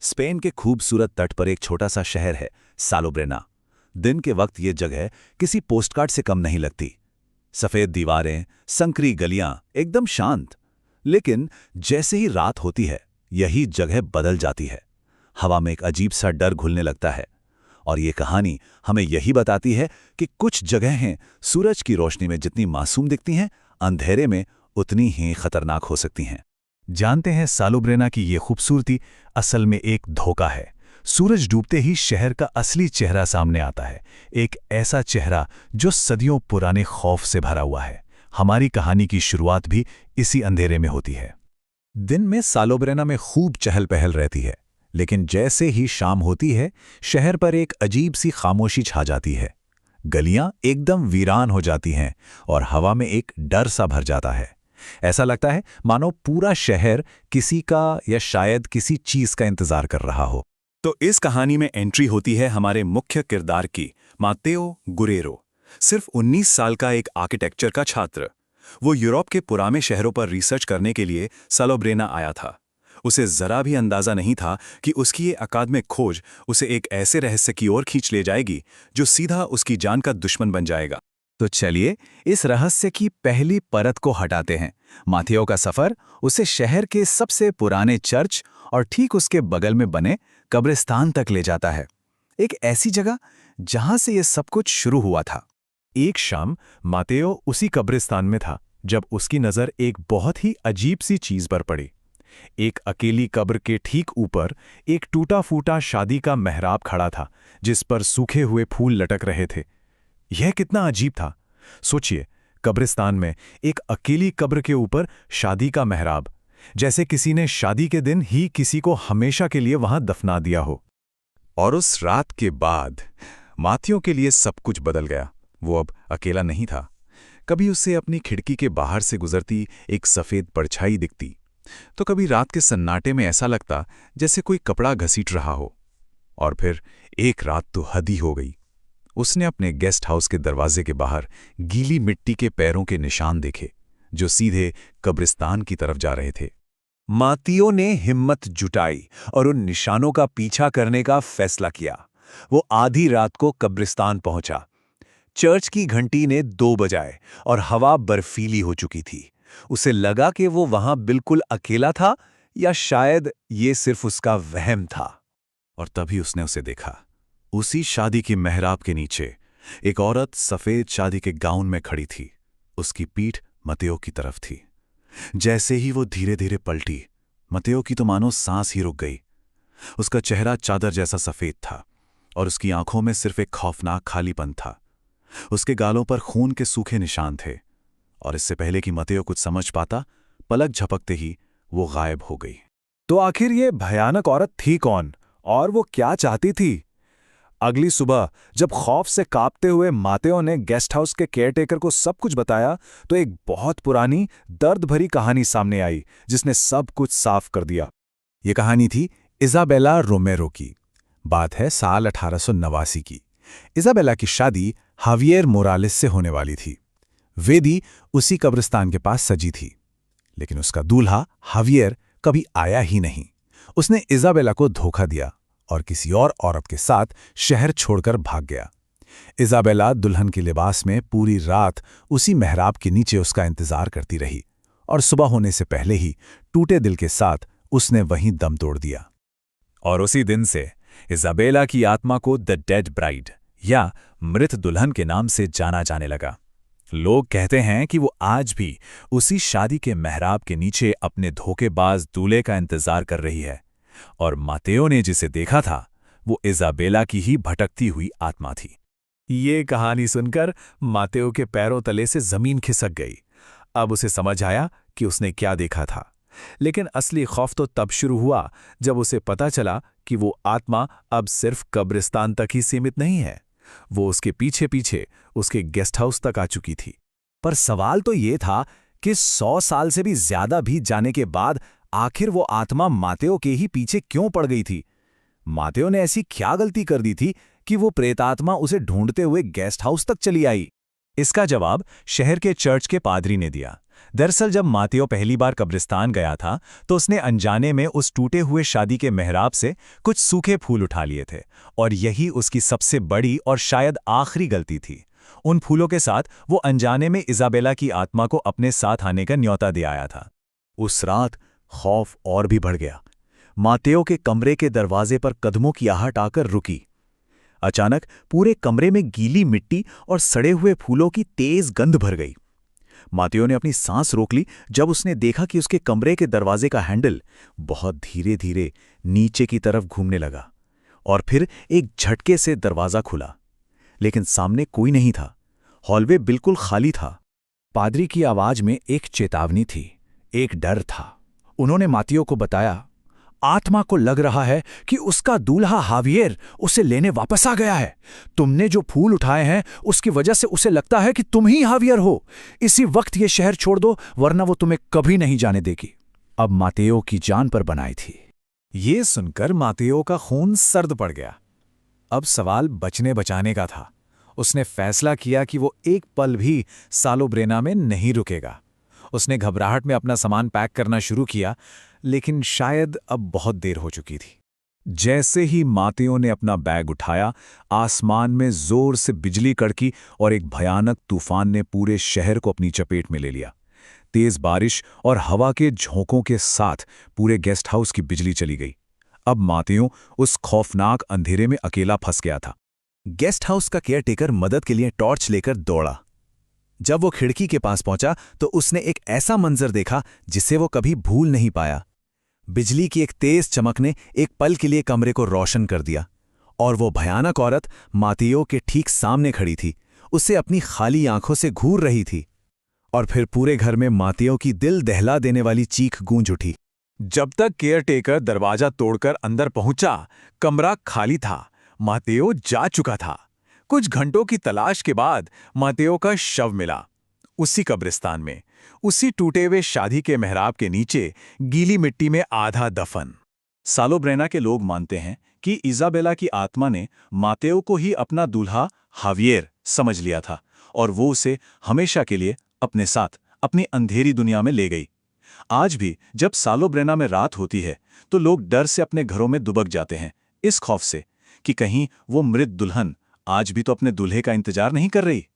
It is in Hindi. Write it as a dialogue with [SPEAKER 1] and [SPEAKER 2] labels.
[SPEAKER 1] स्पेन के खूबसूरत तट पर एक छोटा सा शहर है, सालोब्रेना। दिन के वक्त ये जगह किसी पोस्टकार्ड से कम नहीं लगती। सफ़ेद दीवारें, संकरी गलियां, एकदम शांत। लेकिन जैसे ही रात होती है, यही जगह बदल जाती है। हवा में एक अजीब सा डर घुलने लगता है। और ये कहानी हमें यही बताती है कि कुछ जगहें सूरज की रोशनी में जितनी मासूम दिखती हैं, अंधेरे में उतनी ही खतरनाक हो सकती हैं। जानते हैं, सालोब्रेना की ये खूबसूरती असल में एक धोखा है। सूरज डूबते ही शहर का असली चेहरा सामने आता है, एक ऐसा चेहरा जो सदियों पुराने खौफ से भरा हुआ है। हमारी कहानी की शुरुआत भी इसी अंधेरे में होती है। दिन में सालोब्रेना में खूब चहल पहल रहती है, लेकिन जैसे ही शाम होती है, शहर पर एक अजीब सी खामोशी छा जाती है। गलियां एकदम वीरान हो जाती हैं और हवा में एक डर सा भर जाता है। ऐसा लगता है मानो पूरा शहर किसी का या शायद किसी चीज का इंतजार कर रहा हो। तो इस कहानी में एंट्री होती है हमारे मुख्य किरदार की, मातेओ गुरेरो। सिर्फ 19 साल का एक आर्किटेक्चर का छात्र। वो यूरोप के पुराने शहरों पर रिसर्च करने के लिए सालोब्रेना आया था। उसे जरा भी अंदाजा नहीं था कि उसकी ये अकादमिक खोज उसे एक ऐसे रहस्य की ओर खींच ले जाएगी जो सीधा उसकी जान का दुश्मन बन जाएगा। तो चलिए इस रहस्य की पहली परत को हटाते हैं। माथेओ का सफर उसे शहर के सबसे पुराने चर्च और ठीक उसके बगल में बने कब्रिस्तान तक ले जाता है। एक ऐसी जगह जहां से यह सब कुछ शुरू हुआ था। एक शाम मातेओ उसी कब्रिस्तान में था जब उसकी नजर एक बहुत ही अजीब सी चीज पर पड़ी। एक अकेली कब्र के ठीक ऊपर एक टूटा फूटा शादी का मेहराब खड़ा था, जिस पर सूखे हुए फूल लटक रहे थे। यह कितना अजीब था। सोचिए, कब्रिस्तान में एक अकेली कब्र के ऊपर शादी का मेहराब, जैसे किसी ने शादी के दिन ही किसी को हमेशा के लिए वहां दफना दिया हो। और उस रात के बाद माथियों के लिए सब कुछ बदल गया। वो अब अकेला नहीं था। कभी उसे अपनी खिड़की के बाहर से गुजरती एक सफेद परछाई दिखती, तो कभी रात के सन्नाटे में ऐसा लगता जैसे कोई कपड़ा घसीट रहा हो। और फिर एक रात तो हद ही हो गई। उसने अपने गेस्ट हाउस के दरवाजे के बाहर गीली मिट्टी के पैरों के निशान देखे, जो सीधे कब्रिस्तान की तरफ जा रहे थे। मातियो ने हिम्मत जुटाई और उन निशानों का पीछा करने का फैसला किया। वो आधी रात को कब्रिस्तान पहुंचा। चर्च की घंटी ने 2 बजाए और हवा बर्फीली हो चुकी थी। उसे लगा कि वो वहां बिल्कुल अकेला था, या शायद ये सिर्फ उसका वहम था। और तभी उसने उसे देखा। उसी शादी की मेहराब के नीचे एक औरत सफेद शादी के गाउन में खड़ी थी। उसकी पीठ मतेओ की तरफ थी। जैसे ही वो धीरे धीरे पलटी, मतेओ की तो मानो सांस ही रुक गई। उसका चेहरा चादर जैसा सफेद था और उसकी आंखों में सिर्फ एक खौफनाक खालीपन था। उसके गालों पर खून के सूखे निशान थे, और इससे पहले कि मतेओ कुछ समझ पाता, पलक झपकते ही वो गायब हो गई। तो आखिर ये भयानक औरत थी कौन, और वो क्या चाहती थी? अगली सुबह जब खौफ से कांपते हुए मातेओ ने गेस्ट हाउस के केयरटेकर को सब कुछ बताया, तो एक बहुत पुरानी दर्द भरी कहानी सामने आई जिसने सब कुछ साफ कर दिया। ये कहानी थी इजाबेला रोमेरो की। बात है साल 1889 की। इजाबेला की शादी हावियर मोरालेस से होने वाली थी। वेदी उसी कब्रिस्तान के पास सजी थी, लेकिन उसका दूल्हा हावियर कभी आया ही नहीं। उसने इजाबेला को धोखा दिया और किसी और औरत के साथ शहर छोड़कर भाग गया। इजाबेला दुल्हन के लिबास में पूरी रात उसी मेहराब के नीचे उसका इंतजार करती रही, और सुबह होने से पहले ही टूटे दिल के साथ उसने वहीं दम तोड़ दिया। और उसी दिन से इजाबेला की आत्मा को द डेड ब्राइड या मृत दुल्हन के नाम से जाना जाने लगा। लोग कहते हैं कि वो आज भी उसी शादी के मेहराब के नीचे अपने धोखेबाज दूल्हे का इंतजार कर रही है, और मातेओ ने जिसे देखा था वो इजाबेला की ही भटकती हुई आत्मा थी। ये कहानी सुनकर मातेओ के पैरों तले से जमीन खिसक गई। अब उसे समझ आया कि उसने क्या देखा था। लेकिन असली खौफ तो तब शुरू हुआ जब उसे पता चला कि वो आत्मा अब सिर्फ कब्रिस्तान तक ही सीमित नहीं है। वो उसके पीछे पीछे उसके गेस्ट हाउस तक आ चुकी थी। पर सवाल तो ये था कि 100 साल से भी ज्यादा बीत जाने के बाद आखिर वो आत्मा मातेओ के ही पीछे क्यों पड़ गई थी? मातेओ ने ऐसी क्या गलती कर दी थी कि वो प्रेतात्मा उसे ढूंढते हुए गेस्ट हाउस तक चली आई? इसका जवाब शहर के चर्च के पादरी ने दिया।
[SPEAKER 2] दरअसल जब मातेओ पहली बार कब्रिस्तान गया था तो उसने अनजाने में उस टूटे हुए शादी के मेहराब से कुछ सूखे फूल उठा लिए थे, और यही उसकी सबसे बड़ी और शायद आखिरी गलती थी। उन फूलों के साथ वो अनजाने में इज़ाबेला की आत्मा को अपने साथ आने का न्योता दे आया था।
[SPEAKER 1] उस रात खौफ और भी बढ़ गया। मातेओ के कमरे के दरवाजे पर कदमों की आहट आकर रुकी। अचानक पूरे कमरे में गीली मिट्टी और सड़े हुए फूलों की तेज गंध भर गई। मातेओ ने अपनी सांस रोक ली जब उसने देखा कि उसके कमरे के दरवाजे का हैंडल बहुत धीरे धीरे नीचे की तरफ घूमने लगा, और फिर एक झटके से दरवाजा खुला। लेकिन सामने कोई नहीं था। हॉलवे बिल्कुल खाली था।
[SPEAKER 3] पादरी की आवाज में एक चेतावनी थी, एक डर था। उन्होंने मातियो को बताया, आत्मा को लग रहा है कि उसका दूल्हा हावियर उसे लेने वापस आ गया है। तुमने जो फूल उठाए हैं उसकी वजह से उसे लगता है कि तुम ही हावियर हो। इसी वक्त ये शहर छोड़ दो, वरना वो तुम्हें कभी नहीं जाने देगी। अब मातेओ की जान पर बनाई थी।
[SPEAKER 2] ये सुनकर मातेओ का खून सर्द पड़ गया। अब सवाल बचने बचाने का था। उसने फैसला किया कि वो एक पल भी सालोब्रेना में नहीं रुकेगा। उसने घबराहट में अपना सामान पैक करना शुरू किया, लेकिन शायद अब बहुत देर हो चुकी थी। जैसे ही मातेओ ने अपना बैग उठाया, आसमान में जोर से बिजली कड़की और एक भयानक तूफान ने पूरे शहर को अपनी चपेट में ले लिया। तेज बारिश और हवा के झोंकों के साथ पूरे गेस्ट हाउस की बिजली चली गई। अब मातेओ उस खौफनाक अंधेरे में अकेला फंस गया था।
[SPEAKER 1] गेस्ट हाउस का केयरटेकर मदद के लिए टॉर्च लेकर दौड़ा। जब वो खिड़की के पास पहुंचा तो उसने एक ऐसा मंजर देखा जिसे वो कभी भूल नहीं पाया। बिजली की एक तेज चमक ने एक पल के लिए कमरे को रोशन कर दिया, और वो भयानक औरत मातेओ के ठीक सामने खड़ी थी, उसे अपनी खाली आंखों से घूर रही थी। और फिर पूरे घर में मातेओ की दिल दहला देने वाली चीख गूंज उठी।
[SPEAKER 2] जब तक केयरटेकर दरवाजा तोड़कर अंदर पहुंचा, कमरा खाली था। मातेओ जा चुका था। कुछ घंटों की तलाश के बाद मातेओ का शव मिला, उसी कब्रिस्तान में, उसी टूटे हुए शादी के मेहराब के नीचे, गीली मिट्टी में आधा दफन। सालोब्रेना के लोग मानते हैं कि इज़ाबेला की आत्मा ने मातेओ को ही अपना दूल्हा हावियर समझ लिया था, और वो उसे हमेशा के लिए अपने साथ अपनी अंधेरी दुनिया में ले गई। आज भी जब सालोब्रेना में रात होती है तो लोग डर से अपने घरों में दुबक जाते हैं, इस खौफ से कि कहीं वो मृत दुल्हन आज भी तो अपने दूल्हे का इंतजार नहीं कर रही।